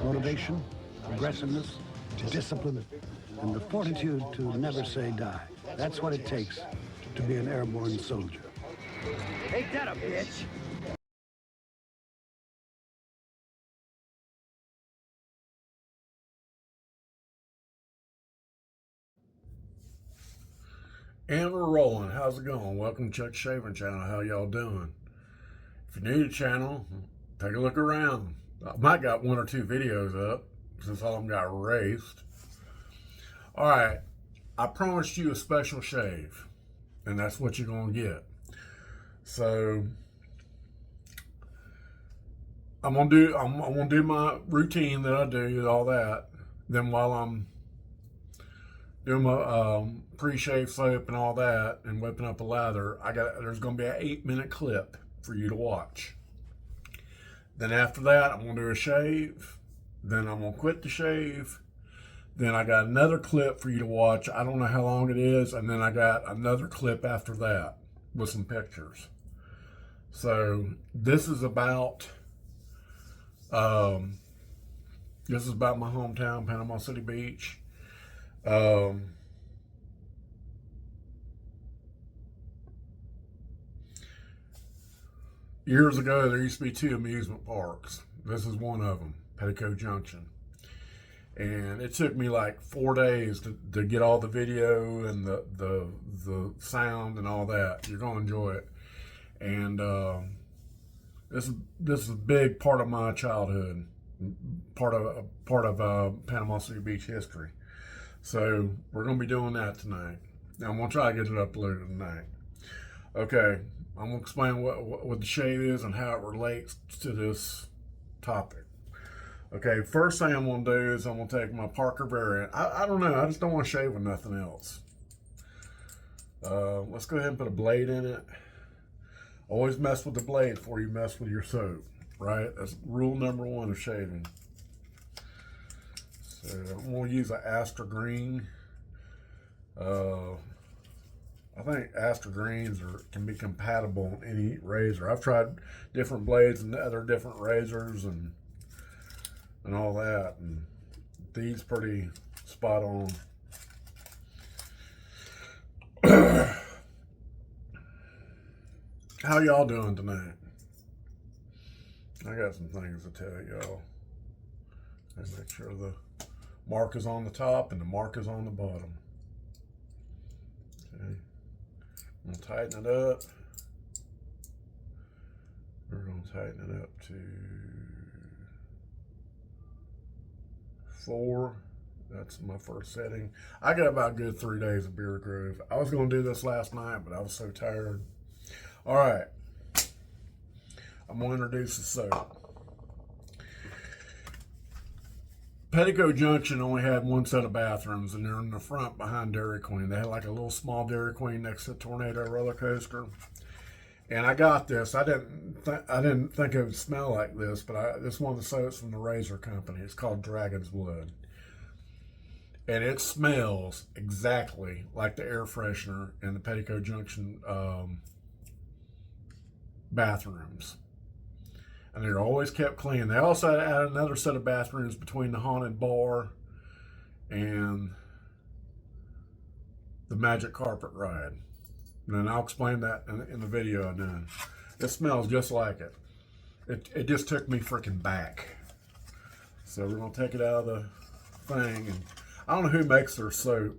motivation, aggressiveness, discipline, and the fortitude to never say die. That's what it takes to be an airborne soldier. Ain't that a bitch? And we're rolling. How's it going? Welcome to Chuck Shaving Channel. How y'all doing? If you're new to the channel, take a look around. I might got one or two videos up since all of them got erased. Alright, I promised you a special shave, and that's what you're going to get. So I'm gonna do my routine that I do, all that. Then while I'm doing my pre-shave soap and all that, and whipping up a lather, there's gonna be an 8-minute clip for you to watch. Then after that, I'm gonna do a shave. Then I'm gonna quit the shave. Then I got another clip for you to watch. I don't know how long it is, and then I got another clip after that with some pictures. So this is about my hometown, Panama City Beach. Years ago, there used to be 2 amusement parks. This is one of them, Petticoat Junction. And it took me like 4 days to get all the video and the sound and all that. You're gonna enjoy it. And this is a big part of my childhood, part of Panama City Beach history. So we're gonna be doing that tonight. Now I'm gonna try to get it uploaded tonight. Okay, I'm gonna explain what the shave is and how it relates to this topic. Okay, first thing I'm gonna do is I'm gonna take my Parker variant. I don't know, I just don't want to shave with nothing else. Let's go ahead and put a blade in it. Always mess with the blade before you mess with your soap, right? That's rule number 1 of shaving. So I'm gonna use an Astra Green. I think Astra Greens can be compatible on any razor. I've tried different blades and other different razors and all that, and these pretty spot on. How y'all doing tonight? I got some things to tell y'all. Make sure the mark is on the top and the mark is on the bottom. Okay. I'm gonna tighten it up. We're gonna tighten it up to 4. That's my first setting. I got about a good 3 days of beard growth. I was gonna do this last night, but I was so tired. All right, I'm gonna introduce the soap. Petticoat Junction only had 1 set of bathrooms, and they're in the front behind Dairy Queen. They had like a little small Dairy Queen next to the Tornado roller coaster. And I got this. I didn't think it would smell like this, but this is one of the soaps from the razor company. It's called Dragon's Blood. And it smells exactly like the air freshener in the Petticoat Junction bathrooms. And they're always kept clean. They also added another set of bathrooms between the haunted bar and the magic carpet ride. And then I'll explain that in the video I done. It smells just like it. It just took me freaking back. So we're gonna take it out of the thing, and I don't know who makes their soap.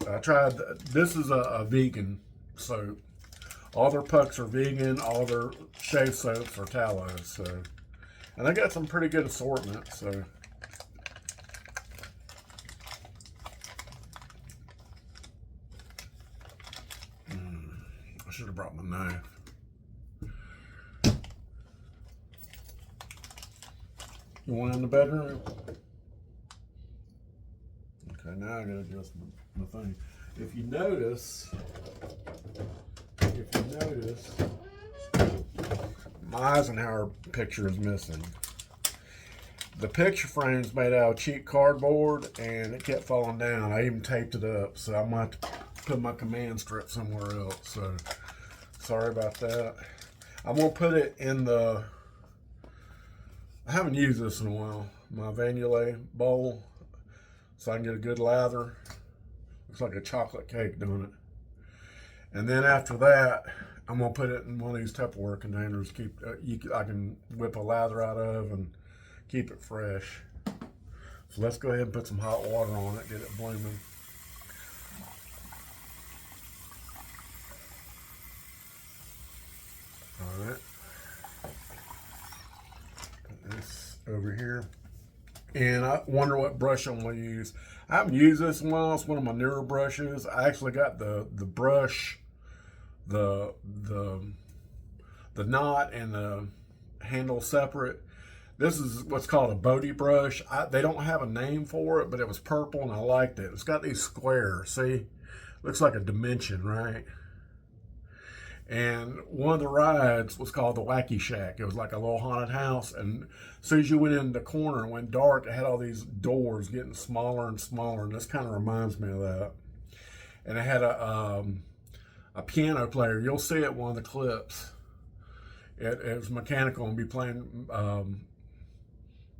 I tried, this is a vegan soap. All their pucks are vegan, all their shave soaps are tallow, so. And they got some pretty good assortment, so. I should have brought my knife. You want in the bedroom? Okay, now I gotta adjust my thing. If you notice, my Eisenhower picture is missing. The picture frame's made out of cheap cardboard and it kept falling down. I even taped it up, so I might have to put my command strip somewhere else. So sorry about that. I'm gonna put it in the I haven't used this in a while. My vanillin bowl, so I can get a good lather. Looks like a chocolate cake doing it. And then after that, I'm gonna put it in one of these Tupperware containers. I can whip a lather out of and keep it fresh. So let's go ahead and put some hot water on it, get it blooming. All right. Put this over here. And I wonder what brush I'm going to use. I haven't used this in a while. It's one of my newer brushes. I actually got the brush, the knot and the handle separate. This is what's called a Bodie brush. They don't have a name for it, but it was purple and I liked it. It's got these squares. See? Looks like a dimension, right? And one of the rides was called the Wacky Shack. It was like a little haunted house. And as soon as you went in the corner and went dark, it had all these doors getting smaller and smaller. And this kind of reminds me of that. And it had a piano player. You'll see it in one of the clips. It was mechanical and be playing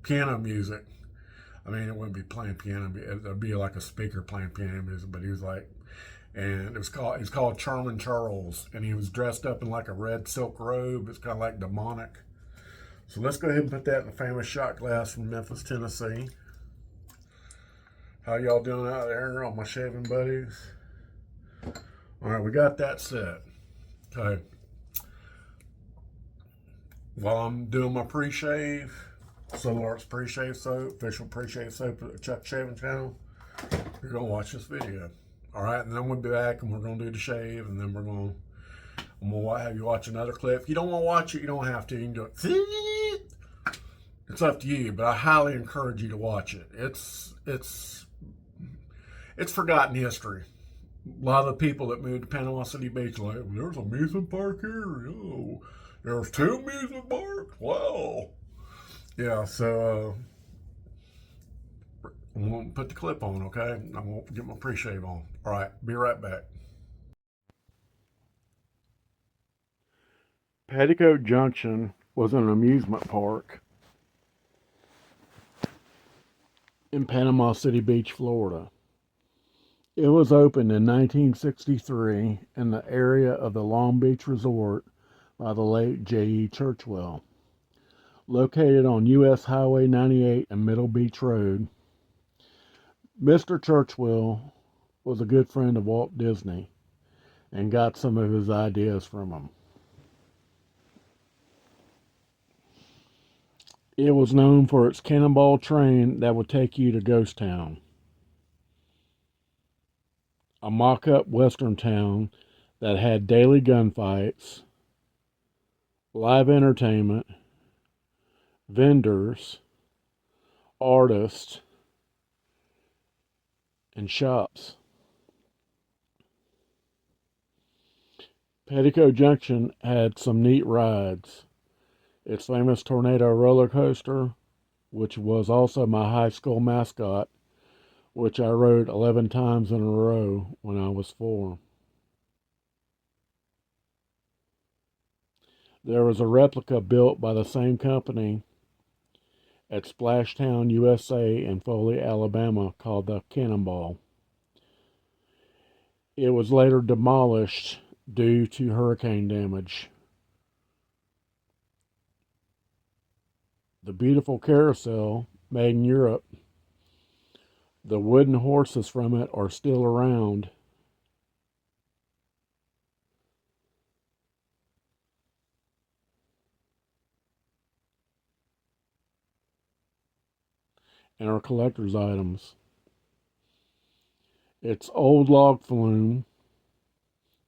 piano music. I mean, it wouldn't be playing piano. It'd be like a speaker playing piano music. But he was like, and he's called Charming Charles, and he was dressed up in like a red silk robe. It's kind of like demonic. So let's go ahead and put that in the famous shot glass from Memphis, Tennessee. How y'all doing out there, all my shaving buddies? All right, we got that set. Okay. While I'm doing my pre-shave, Solar Arts pre-shave soap, official pre-shave soap of the Chuck Shaving Channel, you're gonna watch this video. All right, and then we'll be back and we're gonna do the shave, and then I'm gonna have you watch another clip. If you don't want to watch it, you don't have to. You can do it. It's up to you, but I highly encourage you to watch it. It's forgotten history. A lot of the people that moved to Panama City Beach are like, there's an amusement park here. Oh, there's 2 amusement parks. Wow. Yeah, so I'm going to put the clip on, okay? I'm going to get my pre-shave on. All right, be right back. Petticoat Junction was an amusement park in Panama City Beach, Florida. It was opened in 1963 in the area of the Long Beach Resort by the late J.E. Churchwell. Located on U.S. Highway 98 and Middle Beach Road, Mr. Churchwell was a good friend of Walt Disney and got some of his ideas from him. It was known for its cannonball train that would take you to Ghost Town, a mock-up western town that had daily gunfights, live entertainment, vendors, artists, and shops. Petticoat Junction had some neat rides. Its famous Tornado roller coaster, which was also my high school mascot, which I rode 11 times in a row when I was 4. There was a replica built by the same company at Splashtown, USA in Foley, Alabama called the Cannonball. It was later demolished due to hurricane damage. The beautiful carousel made in Europe, the wooden horses from it are still around. And are collector's items. Its old log flume,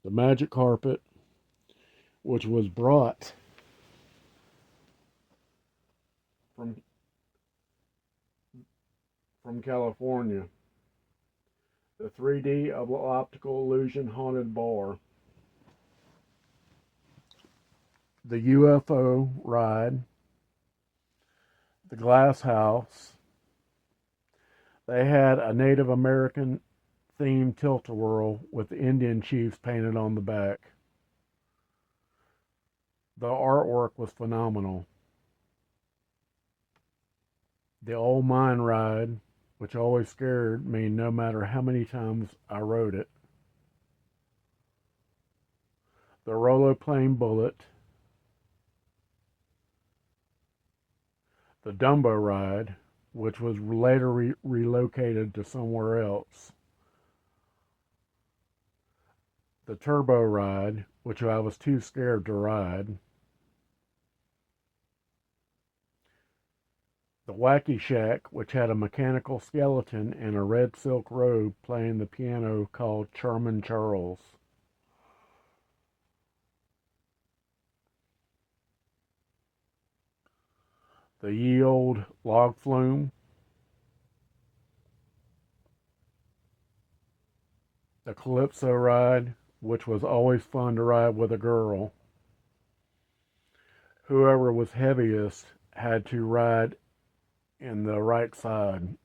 the magic carpet, which was brought from California, the 3D optical illusion haunted bar, the UFO ride, the glass house. They had a Native American themed tilt-a-whirl with the Indian chiefs painted on the back. The artwork was phenomenal. The old mine ride, which always scared me no matter how many times I rode it. The Rolloplane Bullet. The Dumbo ride, which was later relocated to somewhere else. The Turbo ride, which I was too scared to ride. The Wacky Shack, which had a mechanical skeleton in a red silk robe playing the piano called Charmin Charles. The Ye Old Log Flume. The Calypso ride, which was always fun to ride with a girl. Whoever was heaviest had to ride in the right side.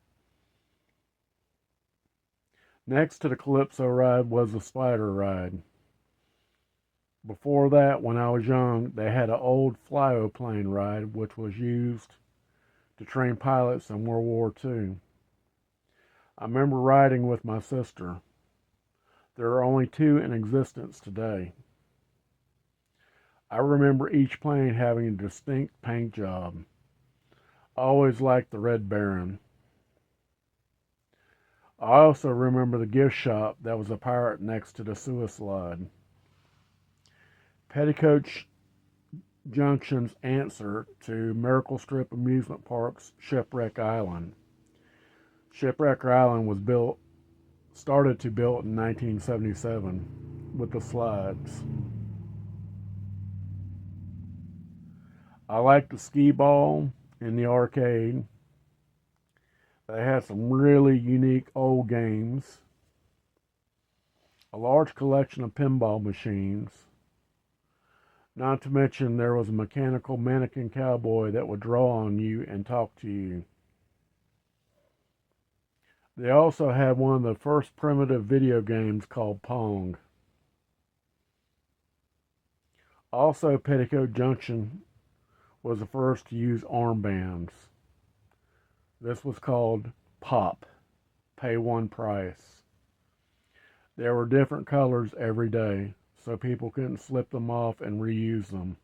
Next to the Calypso ride was the Spider ride. Before that, when I was young, they had an old flyoplane ride, which was used to train pilots in World War II. I remember riding with my sister. There are only two in existence today. I remember each plane having a distinct paint job. I always liked the Red Baron. I also remember the gift shop that was a pirate next to the Suicide. Petticoat Junction's answer to Miracle Strip Amusement Park's Shipwreck Island. Shipwreck Island was started to build in 1977 with the slides. I liked the skee ball in the arcade. They had some really unique old games. A large collection of pinball machines. Not to mention there was a mechanical mannequin cowboy that would draw on you and talk to you. They also had one of the first primitive video games called Pong. Also, Petticoat Junction was the first to use armbands. This was called Pop, pay one price. There were different colors every day, so people couldn't slip them off and reuse them.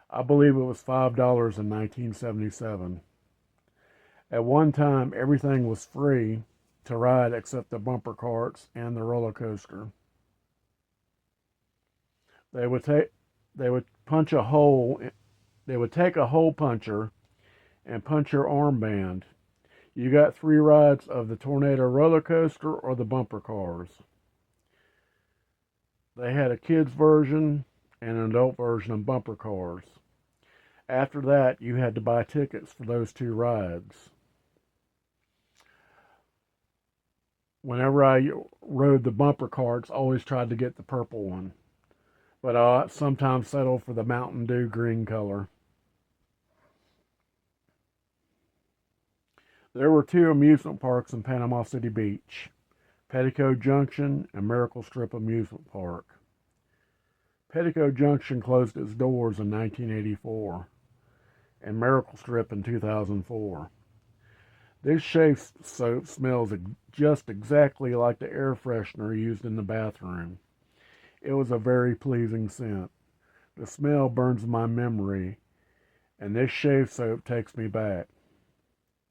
I believe it was $5 in 1977. At one time, everything was free to ride except the bumper carts and the roller coaster. They would punch a hole. They would take a hole puncher and punch your armband. You got 3 rides of the Tornado roller coaster or the bumper cars. They had a kids version and an adult version of bumper cars. After that, you had to buy tickets for those 2 rides. Whenever I rode the bumper carts, I always tried to get the purple one. But I sometimes settled for the Mountain Dew green color. There were 2 amusement parks in Panama City Beach, Petticoat Junction and Miracle Strip Amusement Park. Petticoat Junction closed its doors in 1984 and Miracle Strip in 2004. This shave soap smells just exactly like the air freshener used in the bathroom. It was a very pleasing scent. The smell burns my memory, and this shave soap takes me back.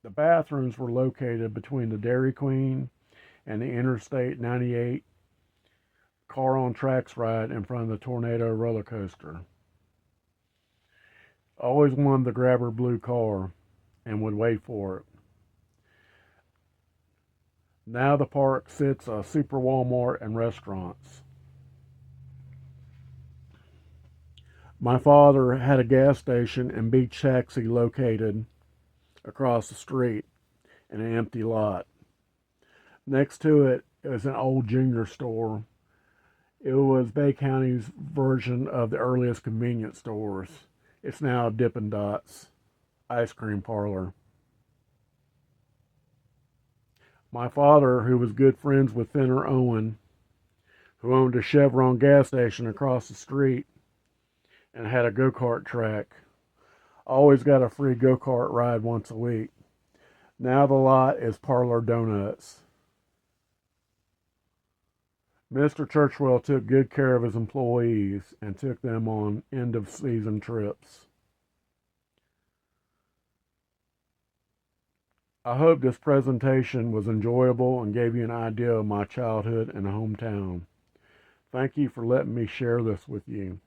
The bathrooms were located between the Dairy Queen and the Interstate 98 car on tracks ride in front of the Tornado roller coaster. I always wanted to grab her blue car and would wait for it. Now the park sits a Super Walmart and restaurants. My father had a gas station and beach taxi located across the street in an empty lot. Next to it is an old junior store. It was Bay County's version of the earliest convenience stores. It's now Dippin' Dots ice cream parlor. My father, who was good friends with Fenner Owen, who owned a Chevron gas station across the street and had a go-kart track, always got a free go-kart ride once a week. Now the lot is Parlor Donuts. Mr. Churchwell took good care of his employees and took them on end-of-season trips. I hope this presentation was enjoyable and gave you an idea of my childhood and hometown. Thank you for letting me share this with you.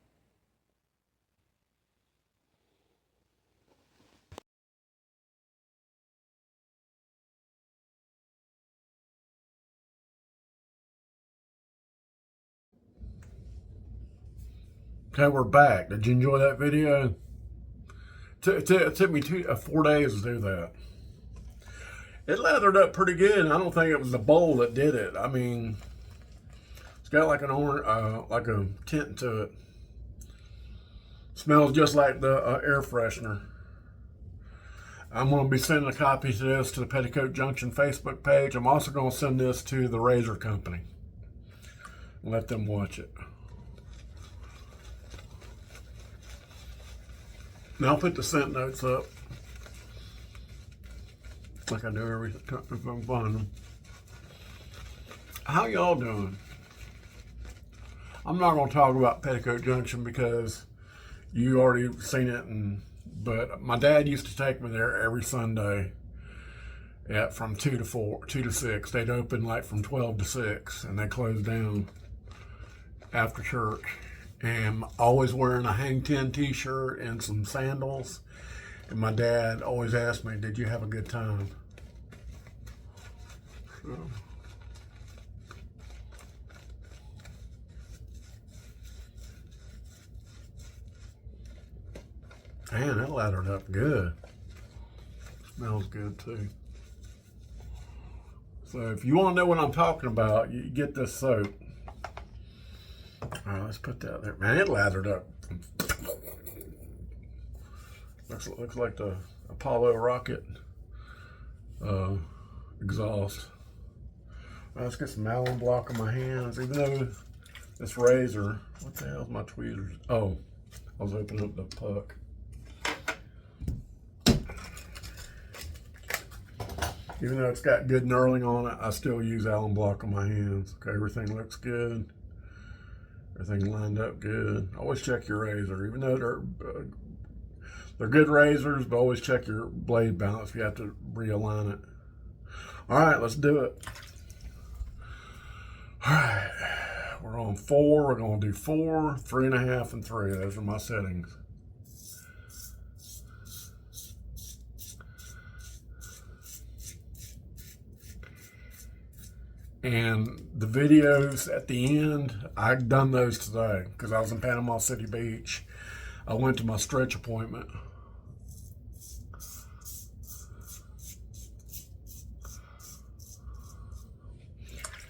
Okay, we're back. Did you enjoy that video? It took me 4 days to do that. It lathered up pretty good. I don't think it was the bowl that did it. I mean, it's got like an orange, like a tint to it. Smells just like the air freshener. I'm going to be sending a copy to this to the Petticoat Junction Facebook page. I'm also going to send this to the razor company and let them watch it. Now I'll put the scent notes up, like I do every time if I can find them. How y'all doing? I'm not going to talk about Petticoat Junction because you already seen it, but my dad used to take me there every Sunday from 2 to 6. They'd open like from 12 to 6, and they closed down after church. And always wearing a Hang 10 t-shirt and some sandals. And my dad always asked me, did you have a good time? So. Man, that lathered up good. Smells good too. So if you want to know what I'm talking about, you get this soap. All right, let's put that there. Man, it lathered up. Looks like the Apollo rocket exhaust. All right, let's get some alum block on my hands. Even though this razor, what the hell's my tweezers? Oh, I was opening up the puck. Even though it's got good knurling on it, I still use alum block on my hands. Okay, everything looks good. Everything lined up good. Always check your razor, even though they're good razors, but always check your blade balance if you have to realign it. All right, let's do it. All right, we're on 4. We're going to do 4, 3.5, and 3. Those are my settings. And the videos at the end, I've done those today because I was in Panama City Beach. I went to my stretch appointment.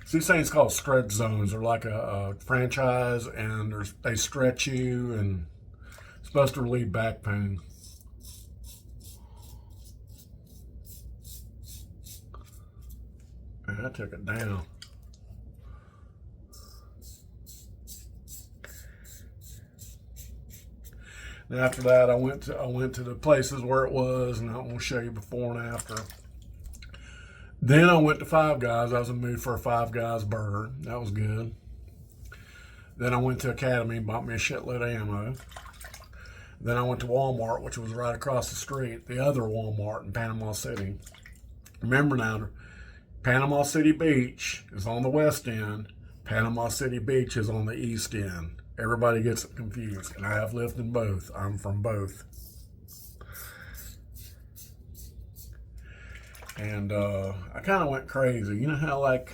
So these things called stretch zones. They're like a franchise, and they stretch you, and it's supposed to relieve back pain. I took it down. And after that, I went to the places where it was, and I'm gonna show you before and after. Then I went to Five Guys. I was in the mood for a Five Guys burger. That was good. Then I went to Academy, bought me a shitload of ammo. Then I went to Walmart, which was right across the street, the other Walmart in Panama City. Remember now, Panama City Beach is on the west end. Panama City Beach is on the east end. Everybody gets it confused, and I have lived in both. I'm from both. And I kind of went crazy. You know how, like,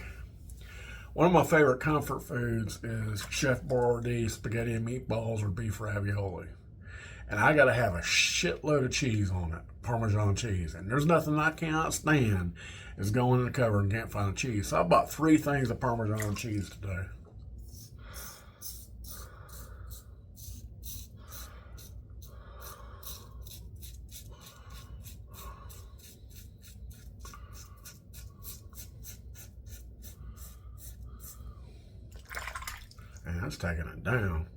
one of my favorite comfort foods is Chef Boyardee spaghetti and meatballs or beef ravioli. And I got to have a shitload of cheese on it, Parmesan cheese. And there's nothing I cannot stand is going in the cupboard and can't find a cheese. So I bought 3 things of Parmesan cheese today. And that's taking it down.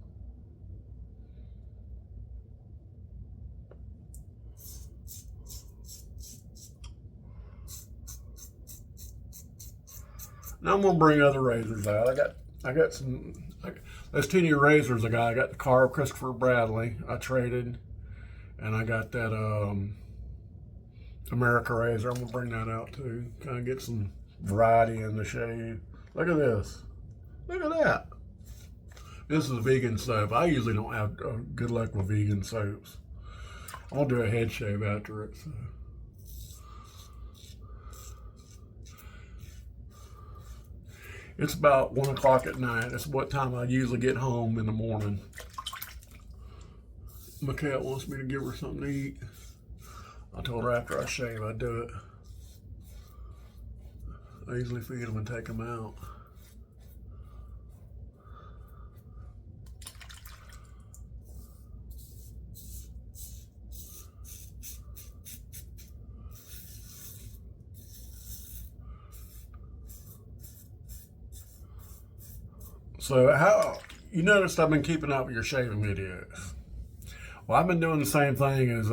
Now I'm gonna bring other razors out. I got some. Those teeny razors I got the carved Christopher Bradley I traded, and I got that America razor. I'm gonna bring that out too. Kind of get some variety in the shave. Look at this. Look at that. This is a vegan soap. I usually don't have good luck with vegan soaps. I'm gonna do a head shave after it. So. It's about 1 o'clock at night. That's what time I usually get home in the morning. My cat wants me to give her something to eat. I told her after I shave, I'd do it. I usually feed them and take them out. So how, you noticed I've been keeping up with your shaving videos. Well, I've been doing the same thing as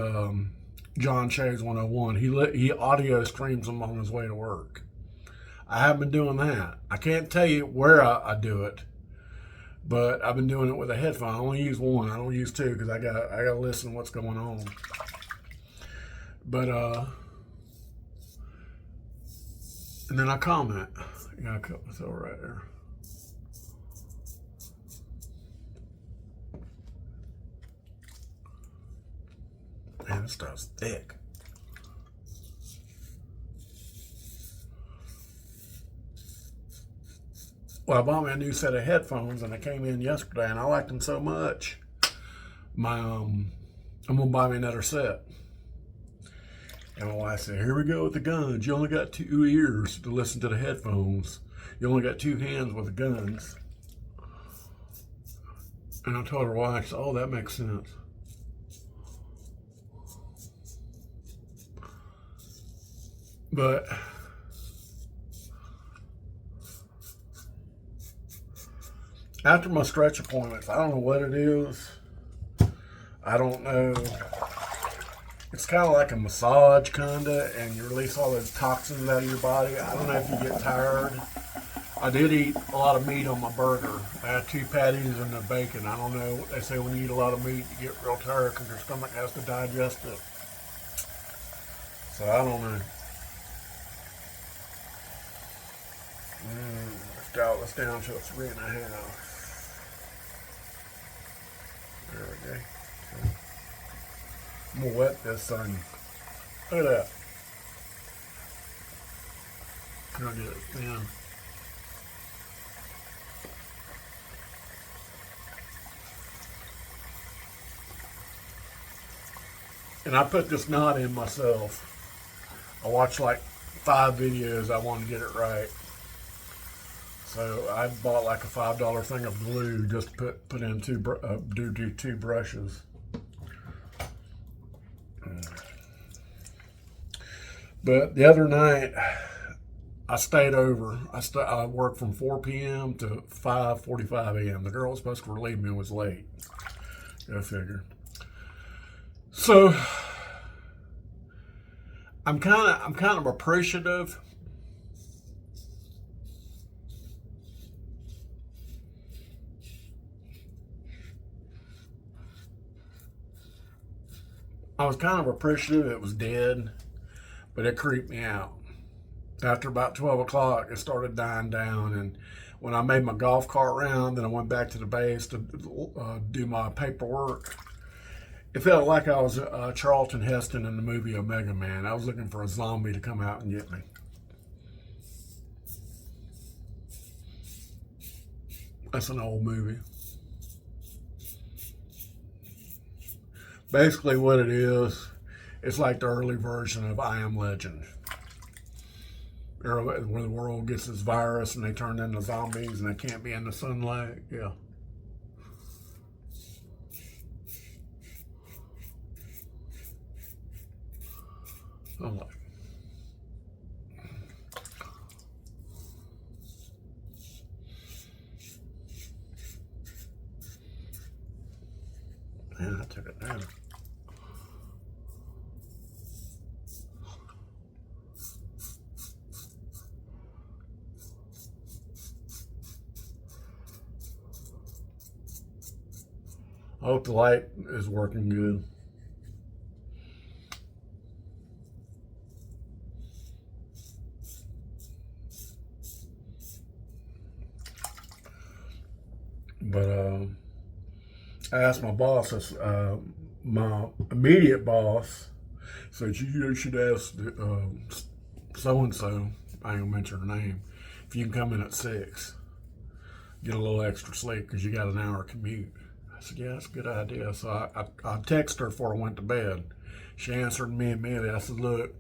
John Shaves 101. He audio streams them on his way to work. I haven't been doing that. I can't tell you where I do it, but I've been doing it with a headphone. I only use one. I don't use two because I gotta listen to what's going on. But and then I comment. I gotta cut myself right there. Man, this stuff's thick. Well, I bought me a new set of headphones and I came in yesterday and I liked them so much. I'm gonna buy me another set. And my wife said, here we go with the guns. You only got 2 ears to listen to the headphones. You only got 2 hands with the guns. And I told her why. She said, oh, that makes sense. But after my stretch appointments, I don't know what it is. I don't know. It's kind of like a massage, kinda, and you release all those toxins out of your body. I don't know if you get tired. I did eat a lot of meat on my burger. I had 2 patties and the bacon. I don't know. They say when you eat a lot of meat, you get real tired because your stomach has to digest it. So I don't know. Let's dial this down to a 3.5. There we go. I'm gonna wet this thing. Look at that. Can I get it thin? And I put this knot in myself. I watched like 5 videos. I wanted to get it right. So I bought like a $5 thing of glue just to put in 2 brushes. But the other night I stayed over. I worked from 4 p.m. to 5:45 a.m. The girl was supposed to relieve me was late. Go figure. So I'm kind of appreciative. I was kind of appreciative it was dead, but it creeped me out. After about 12 o'clock, it started dying down, and when I made my golf cart round, then I went back to the base to do my paperwork. It felt like I was Charlton Heston in the movie Omega Man. I was looking for a zombie to come out and get me. That's an old movie. Basically what it is, it's like the early version of I Am Legend. Where the world gets this virus and they turn into zombies and they can't be in the sunlight. Yeah. I'm like, man, I took it down. hope the light is working good. But I asked my boss, my immediate boss, said you should ask so and so. I ain't gonna mention her name. If you can come in at 6, get a little extra sleep because you got an hour commute. I said, yeah, that's a good idea. So I texted her before I went to bed. She answered me immediately. I said, look,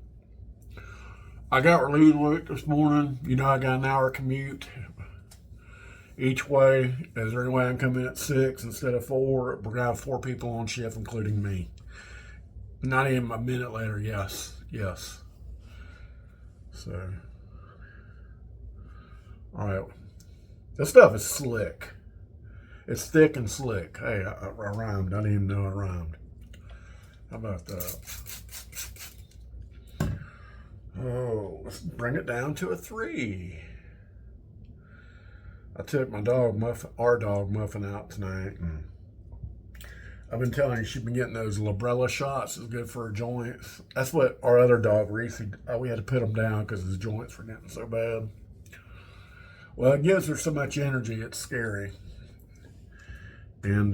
I got relieved work this morning. You know, I got an hour commute each way. Is there any way I can come in at 6 instead of 4? We're going to have 4 people on shift, including me. Not even a minute later, yes. So, all right. This stuff is slick. It's thick and slick. Hey, I rhymed. I didn't even know I rhymed. How about that? Oh, let's bring it down to a 3. I took my dog, our dog Muffin, out tonight. And I've been telling her she's been getting those Librela shots. It's good for her joints. That's what our other dog, Reese, we had to put him down because his joints were getting so bad. Well, it gives her so much energy, it's scary. And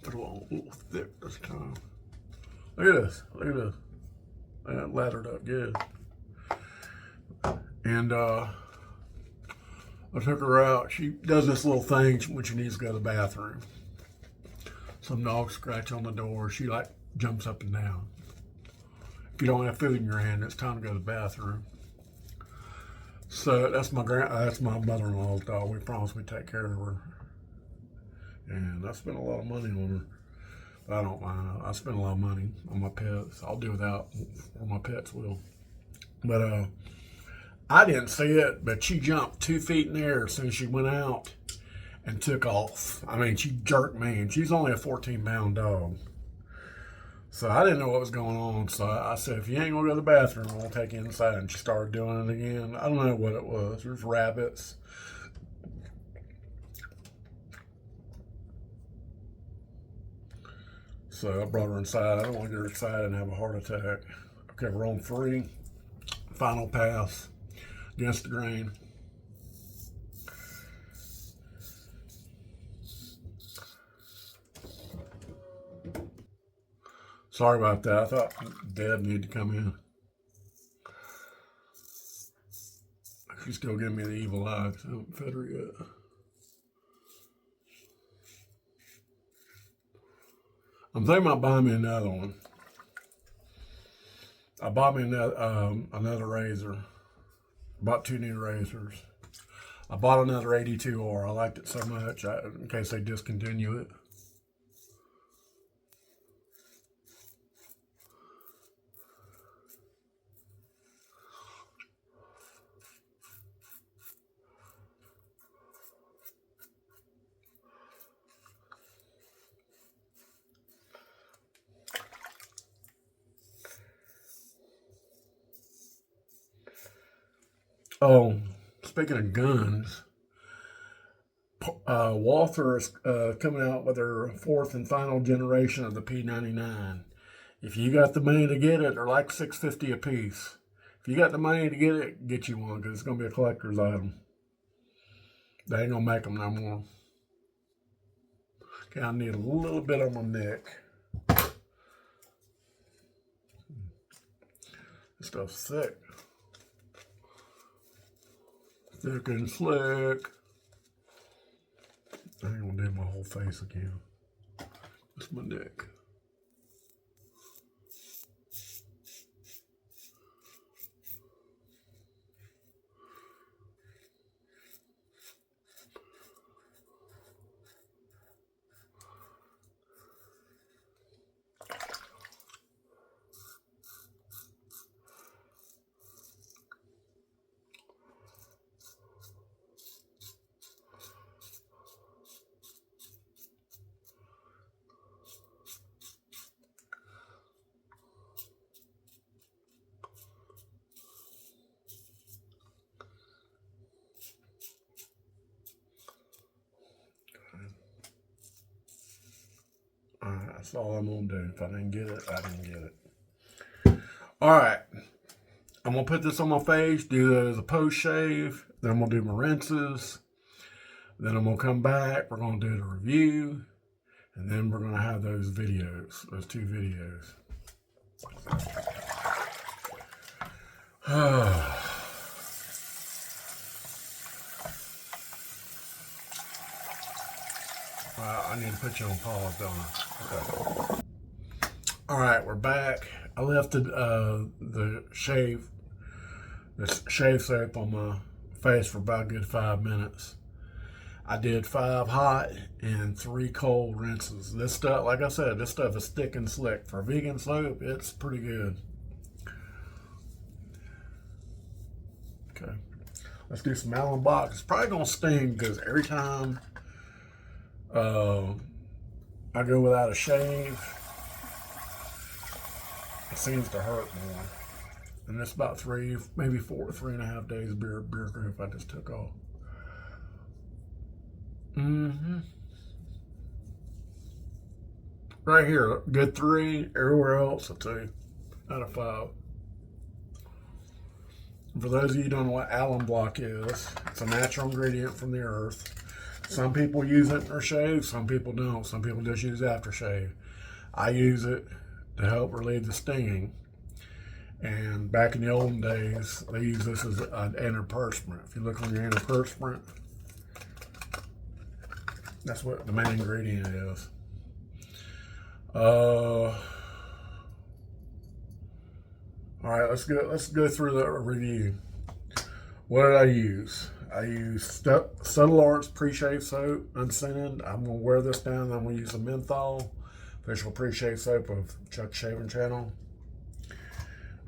put a little thick this time. Look at this. That laddered up good. And I took her out. She does this little thing when she needs to go to the bathroom. Some dogs scratch on the door. She like jumps up and down. If you don't have food in your hand, it's time to go to the bathroom. So that's my mother-in-law's dog. We promised we'd take care of her. And I spent a lot of money on her. But I don't mind. I spend a lot of money on my pets. I'll do without, or my pets will. But I didn't see it, but she jumped 2 feet in the air as soon as she went out and took off. I mean, she jerked me, and she's only a 14-pound dog. So I didn't know what was going on. So I said, if you ain't gonna go to the bathroom, I'm gonna take you inside. And she started doing it again. I don't know what it was. There's rabbits. So I brought her inside. I don't want to get her excited and have a heart attack. Okay, we're on 3. Final pass against the grain. Sorry about that. I thought Dad needed to come in. She's still giving me the evil eye because I haven't fed her yet. I'm thinking about buying me another one. I bought me another razor. Bought 2 new razors. I bought another 82R. I liked it so much in case they discontinue it. Oh, speaking of guns, Walther is coming out with their 4th and final generation of the P99. If you got the money to get it, they're like $6.50 a piece. If you got the money to get it, get you one because it's going to be a collector's item. They ain't going to make them no more. Okay, I need a little bit on my neck. This stuff's thick. Thick and slick. I ain't gonna do my whole face again. That's my neck. That's all I'm gonna do. If I didn't get it, I didn't get it. All right, I'm gonna put this on my face, do it as a post shave. Then I'm gonna do my rinses. Then I'm gonna come back. We're gonna do the review, and then we're gonna have those videos, those 2 videos. I need to put you on pause, don't I? Okay. All right, we're back. I left the shave soap on my face for about a good 5 minutes. I did 5 hot and 3 cold rinses. This stuff, like I said, this stuff is thick and slick. For vegan soap, it's pretty good. Okay, let's do some Allen Block. It's probably gonna sting because every time I go without a shave, it seems to hurt more. And it's about 3, maybe 4 to 3.5 days of beard growth I just took off. Right here, good 3. Everywhere else, a 2 out of 5. For those of you who don't know what Allen Block is, it's a natural ingredient from the earth. Some people use it in their shave, some people don't. Some people just use aftershave. I use it to help relieve the stinging. And back in the olden days, they used this as an antiperspirant. If you look on your antiperspirant, that's what the main ingredient is. All right, let's go through the review. What did I use? I used Subtle Arts pre-shave soap, unscented. I'm gonna wear this down. I'm gonna use the menthol official pre-shave soap of Chuck's Shaving Channel.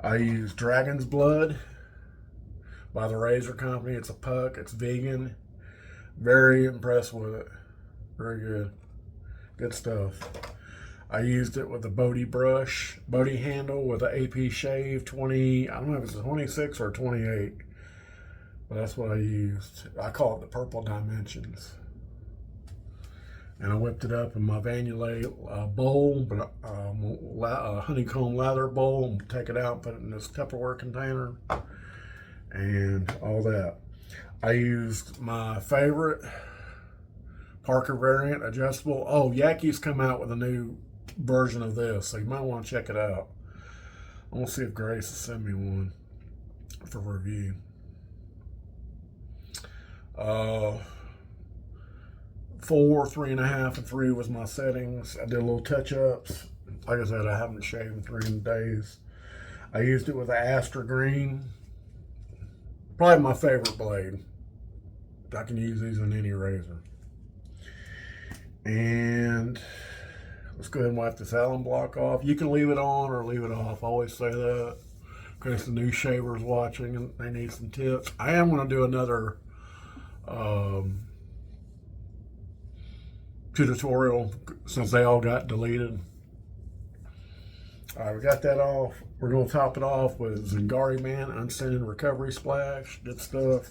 I use Dragon's Blood by the Razor Company. It's a puck. It's vegan. Very impressed with it. Very good. Good stuff. I used it with a Bodhi handle with an AP shave 20, I don't know if it's a 26 or 28, but that's what I used. I call it the Purple Dimensions. And I whipped it up in my Vanillate bowl, but a honeycomb lather bowl, and take it out and put it in this Tupperware container and all that. I used my favorite Parker variant adjustable. Oh, Yaki's come out with a new version of this, so you might want to check it out. I'm gonna see if Grace will send me one for review. 4, 3.5, and 3 was my settings. I did a little touch-ups. Like I said, I haven't shaved in 3 days. I used it with the Astra Green. Probably my favorite blade. I can use these in any razor. And let's go ahead and wipe this Allen Block off. You can leave it on or leave it off. I always say that in case the new shaver's watching and they need some tips. I am going to do another tutorial since they all got deleted. All right, we got that off. We're going to top it off with Zingari Man Unscented Recovery Splash. Good stuff.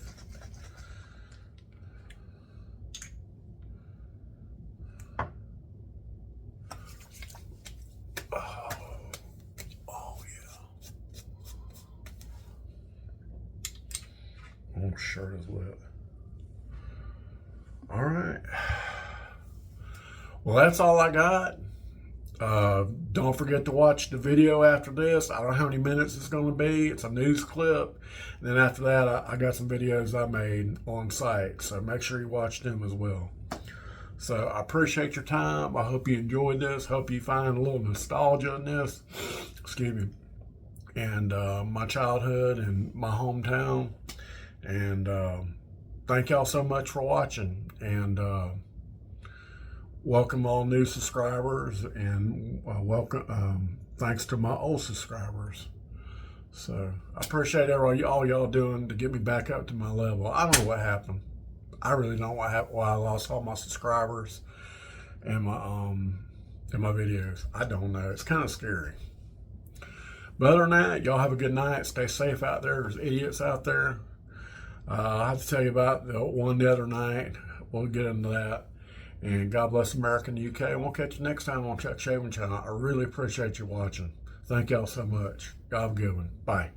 Oh, shirt is wet. All right. Well, that's all I got. Don't forget to watch the video after this. I don't know how many minutes it's going to be. It's a news clip. And then after that, I got some videos I made on site. So make sure you watch them as well. So I appreciate your time. I hope you enjoyed this. Hope you find a little nostalgia in this. Excuse me. And my childhood and my hometown. And thank y'all so much for watching. And welcome all new subscribers, and welcome thanks to my old subscribers. So I appreciate all y'all doing to get me back up to my level. I don't know what happened. I really don't know why I lost all my subscribers and my videos. I don't know. It's kind of scary. But other than that, y'all have a good night. Stay safe out there. There's idiots out there. I have to tell you about the one the other night. We'll get into that. And God bless America and the UK. And we'll catch you next time on Chuck Shaving Channel. I really appreciate you watching. Thank y'all so much. God have a good one. Bye.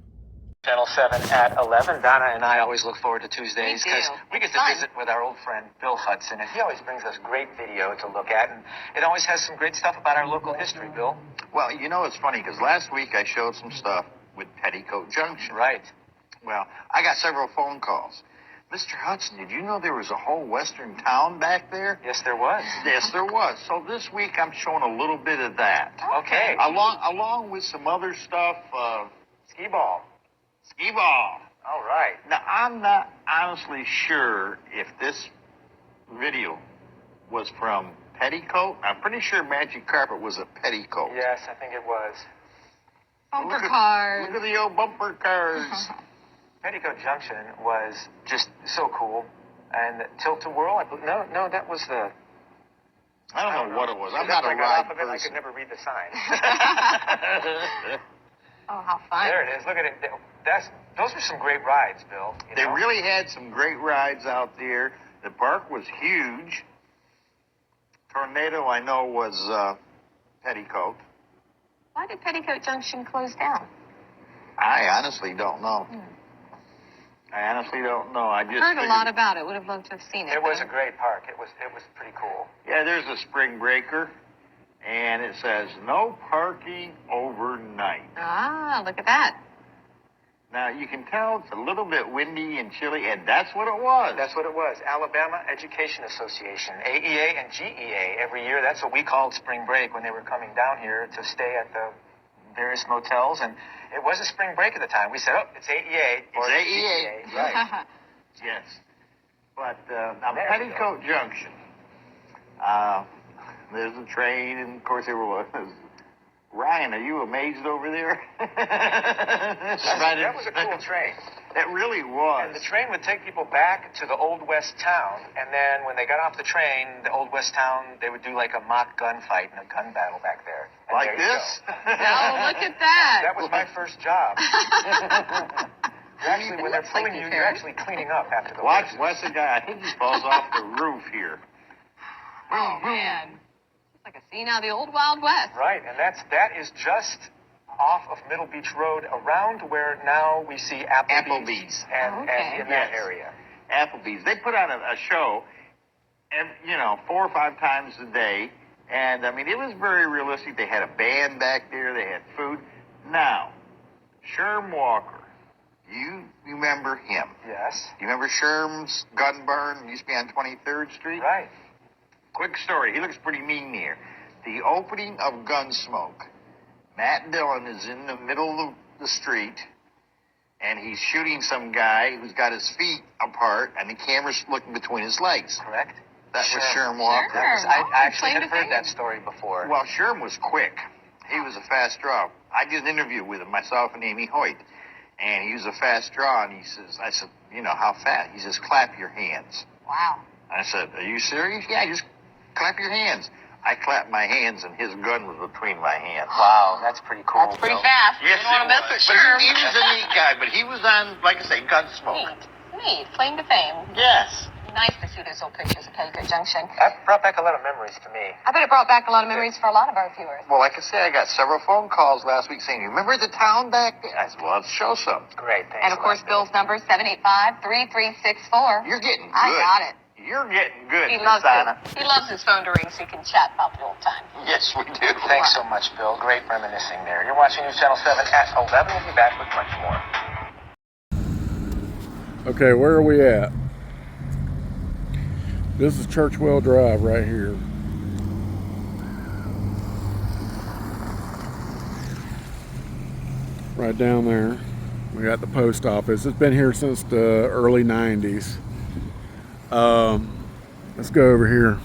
Channel 7 at 11. Donna and I always look forward to Tuesdays because we get to visit with our old friend Bill Hudson, and he always brings us great video to look at, and it always has some great stuff about our local history, Bill. Well, you know, it's funny because last week I showed some stuff with Petticoat Junction. Right. Well, I got several phone calls. Mr. Hudson, did you know there was a whole western town back there? Yes, there was. Yes, there was. So this week I'm showing a little bit of that. Okay. Along with some other stuff. Skee ball. Skee ball. All right. Now, I'm not honestly sure if this video was from Petticoat. I'm pretty sure Magic Carpet was a Petticoat. Yes, I think it was. Bumper cars. Look at the old bumper cars. Petticoat Junction was just so cool. And Tilt-A-Whirl, no, that was the... I don't know what it was. I'm That's not a I got ride off of it, I person. could never read the sign. Oh, how fun. There it is. Look at it. Those were some great rides, Bill. You They know? really had some great rides out there. The park was huge. Tornado, I know, was Petticoat. Why did Petticoat Junction close down? I honestly don't know. I honestly don't know. I just Heard a figured- lot about it. Would have loved to have seen it. It was though. a great park. It was pretty cool. Yeah, there's a spring breaker, and it says no parking overnight. Ah, look at that. Now, you can tell it's a little bit windy and chilly, and that's what it was. That's what it was. Alabama Education Association, AEA and GEA. Every year, that's what we called spring break when they were coming down here to stay at the various motels. And it was a spring break at the time. We said, oh, it's AEA. It's AEA. GEA. Right. Yes. But now, There we Petticoat Junction, there's a train, and of course there was. Ryan, are you amazed over there? That was a cool train. It really was. And the train would take people back to the Old West town, and then when they got off the train, the Old West town, they would do like a mock gunfight and a gun battle back there. And Like there you this? go. Oh, look at that. That was my first job. Actually, when they're Looks like pulling you you, care. you're actually cleaning up after the Watch horses. the guy. I think he falls off the roof here. Oh, man. It's like a scene out of the old Wild West. Right, and that is just off of Middle Beach Road, around where now we see Applebee's, and Okay. in that Yes. area. Applebee's. They put on a show, and 4 or 5 times a day, and I mean it was very realistic. They had a band back there. They had food. Now, Sherm Walker, you remember him? Yes. You remember Sherm's gun barn? Used to be on 23rd Street. Right. Quick story. He looks pretty mean here. The opening of Gunsmoke. Matt Dillon is in the middle of the street, and he's shooting some guy who's got his feet apart, and the camera's looking between his legs. Correct. That was Sure. Sherm Walker. Sure. I actually Claim had to heard fame. that story before. Well, Sherm was quick. He was a fast draw. I did an interview with him, myself and Amy Hoyt, and he was a fast draw, and I said, how fast? He says, clap your hands. Wow. I said, are you serious? Yeah, just clap your hands. I clapped my hands, and his gun was between my hands. Wow, that's pretty cool. That's pretty Bill. fast. Yes, you don't want to mess with But Sherm. he was a neat guy, but he was on, like I say, Gunsmoke. Neat. Claim to fame. Yes. Nice to see those old pictures of Petticoat Junction. That brought back a lot of memories to me. I bet it brought back a lot of memories for a lot of our viewers. Well, like I said, I got several phone calls last week saying, you remember the town back there? I said, well, let's show some. Great, thanks. And of a course, lot, Bill. Bill's number is 785-3364. You're getting good. I got it. You're getting good, He Miss loves Anna. it. He loves his phone to ring so he can chat about the old times. Yes, we do. Thanks so much, Bill. Great reminiscing there. You're watching News Channel 7 at 11. We'll be back with much more. Okay, where are we at? This is Churchwell Drive right here. Right down there. We got the post office. It's been here since the early 90s. Let's go over here.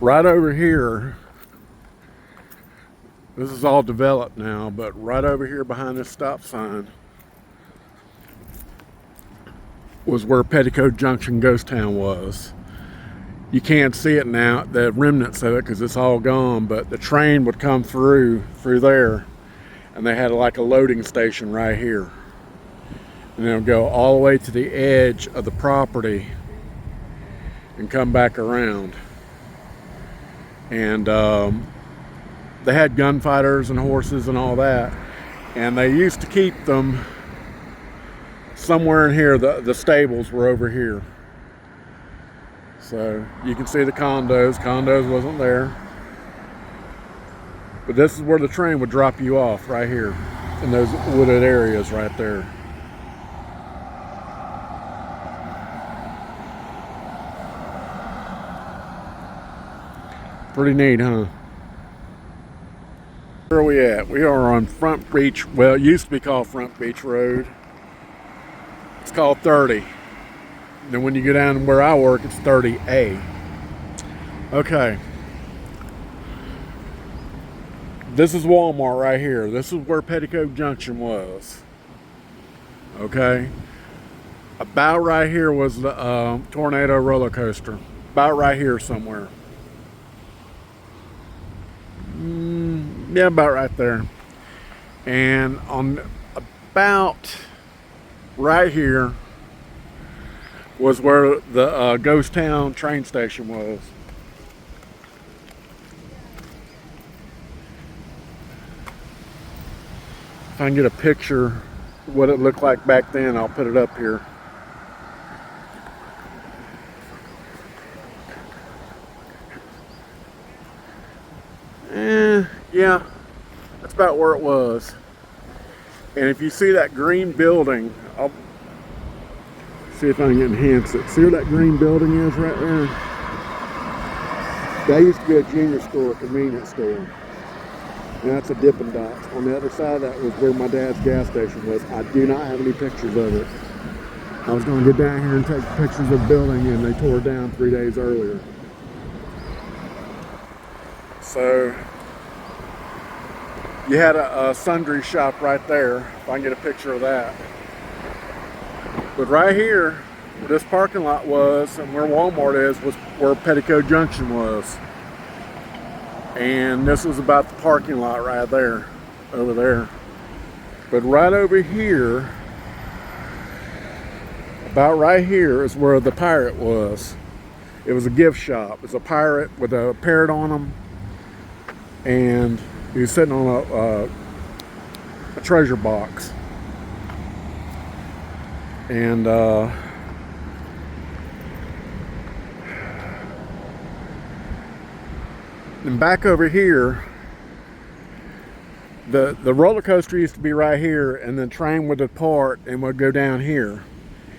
Right over here, this is all developed now, but right over here behind this stop sign was where Petticoat Junction Ghost Town was. You can't see it now, the remnants of it, because it's all gone, but the train would come through there, and they had like a loading station right here. And it would go all the way to the edge of the property, and come back around. And they had gunfighters and horses and all that, and they used to keep them somewhere in here. The stables were over here, so you can see the condos. Condos wasn't there, but this is where the train would drop you off, right here in those wooded areas right there. Pretty neat, huh? Where are we at? We are on Front Beach. Well, it used to be called Front Beach Road. It's called 30. Then when you go down where I work, it's 30A. Okay. This is Walmart right here. This is where Petticoat Junction was. Okay. About right here was the Tornado roller coaster. About right here somewhere. Yeah, about right there. And on about right here was where the Ghost Town train station was. If I can get a picture of what it looked like back then, I'll put it up here. Yeah, that's about where it was. And if you see that green building, I'll see if I can enhance it. See where that green building is right there? That used to be a junior store, a convenience store. And that's a Dippin' Dots. On the other side of that was where my dad's gas station was. I do not have any pictures of it. I was going to get down here and take pictures of the building, and they tore it down 3 days earlier. So you had a sundry shop right there, if I can get a picture of that. But right here, where this parking lot was and where Walmart is, was where Petticoat Junction was. And this was about the parking lot right there, over there. But right over here, about right here, is where the pirate was. It was a gift shop. It was a pirate with a parrot on him. And he was sitting on a treasure box. And back over here, the roller coaster used to be right here, and the train would depart and would go down here.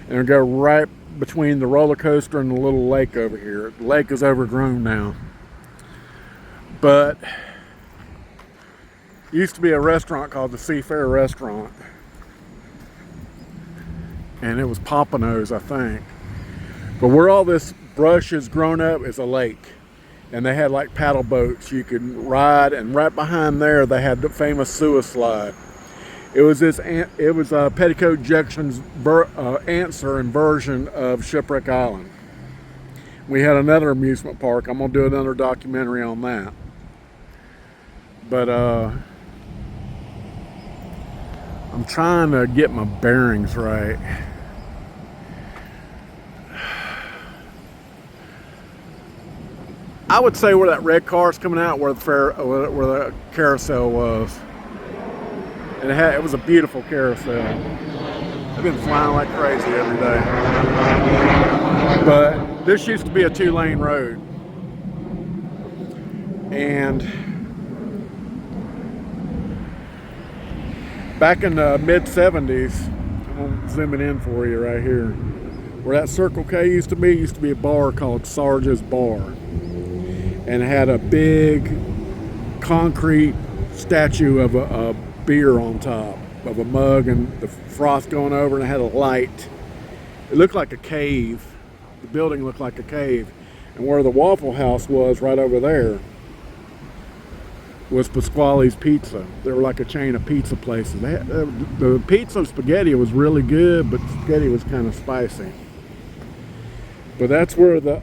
And it would go right between the roller coaster and the little lake over here. The lake is overgrown now. But used to be a restaurant called the Seafair Restaurant, and it was Pompano's, I think. But where all this brush is grown up is a lake, and they had like paddle boats you could ride, and right behind there they had the famous sewer slide. It was Petticoat Junction's answer and version of Shipwreck Island. We had another amusement park. I'm gonna do another documentary on that. But I'm trying to get my bearings right. I would say where that red car's coming out, where the carousel was. And it was a beautiful carousel. I've been flying like crazy every day. But this used to be a 2-lane road. And back in the mid-70s, I'm gonna zoom it in for you right here. Where that Circle K used to be a bar called Sarge's Bar. And it had a big concrete statue of a beer on top of a mug, and the froth going over, and it had a light. It looked like a cave. The building looked like a cave. And where the Waffle House was, right over there, was Pasquale's Pizza. They were like a chain of pizza places. The pizza spaghetti was really good, but the spaghetti was kind of spicy. But that's where the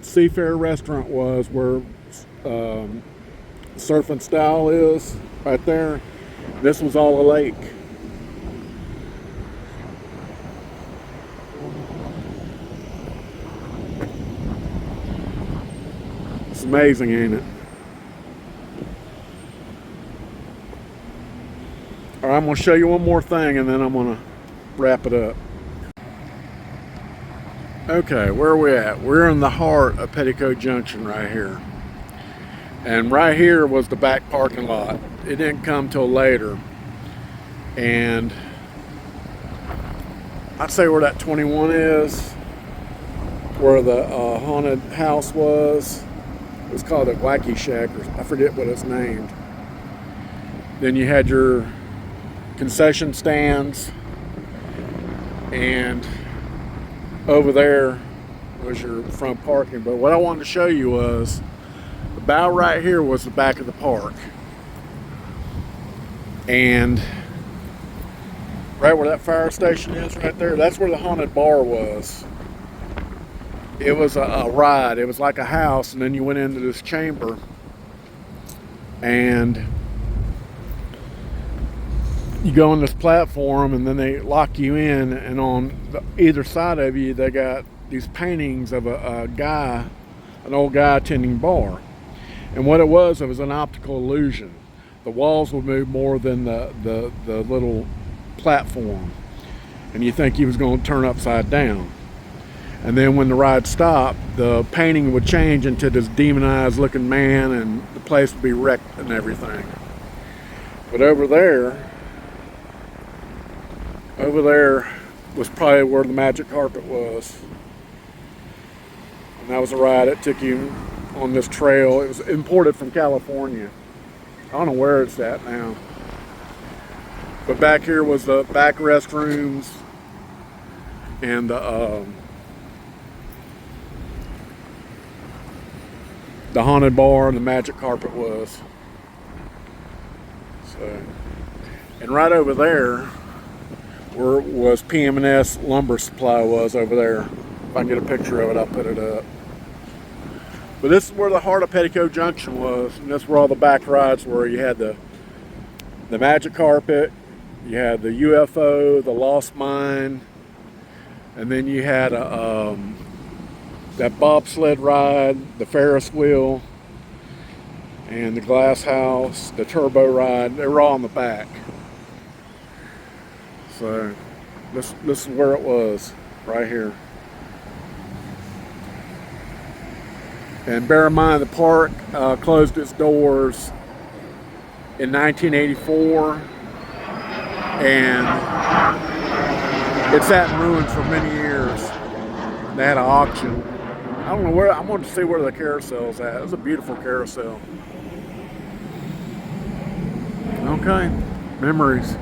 Seafair Restaurant was, where Surf and Style is, right there. This was all a lake. amazing, ain't it? All right, I'm going to show you one more thing and then I'm going to wrap it up. Okay, where are we at? We're in the heart of Petticoat Junction right here. And right here was the back parking lot. It didn't come till later. And I'd say where that 21 is, where the haunted house was. It was called a Wacky Shack, or I forget what it's named. Then you had your concession stands, and over there was your front parking. But what I wanted to show you was about right here was the back of the park, and right where that fire station is right there, that's where the haunted bar was. It was a ride. It was like a house, and then you went into this chamber, and you go on this platform, and then they lock you in, and on either side of you they got these paintings of a guy, an old guy tending bar. And what it was an optical illusion. The walls would move more than the little platform, and you think he was going to turn upside down. And then when the ride stopped, the painting would change into this demonized looking man, and the place would be wrecked and everything. But over there was probably where the magic carpet was. And that was a ride that took you on this trail. It was imported from California. I don't know where it's at now. But back here was the back restrooms and the haunted bar, and the magic carpet was. So, and right over there where was PM&S Lumber Supply was over there. If I can get a picture of it, I'll put it up. But this is where the heart of Petticoat Junction was, and that's where all the back rides were. You had the magic carpet, you had the UFO, the Lost Mine, and then you had that bobsled ride, the Ferris wheel, and the glass house, the turbo ride. They were all in the back. So this is where it was, right here. And bear in mind, the park closed its doors in 1984, and it sat in ruins for many years. They had an auction. I don't know where, I wanted to see where the carousel's at. It was a beautiful carousel. Okay, memories.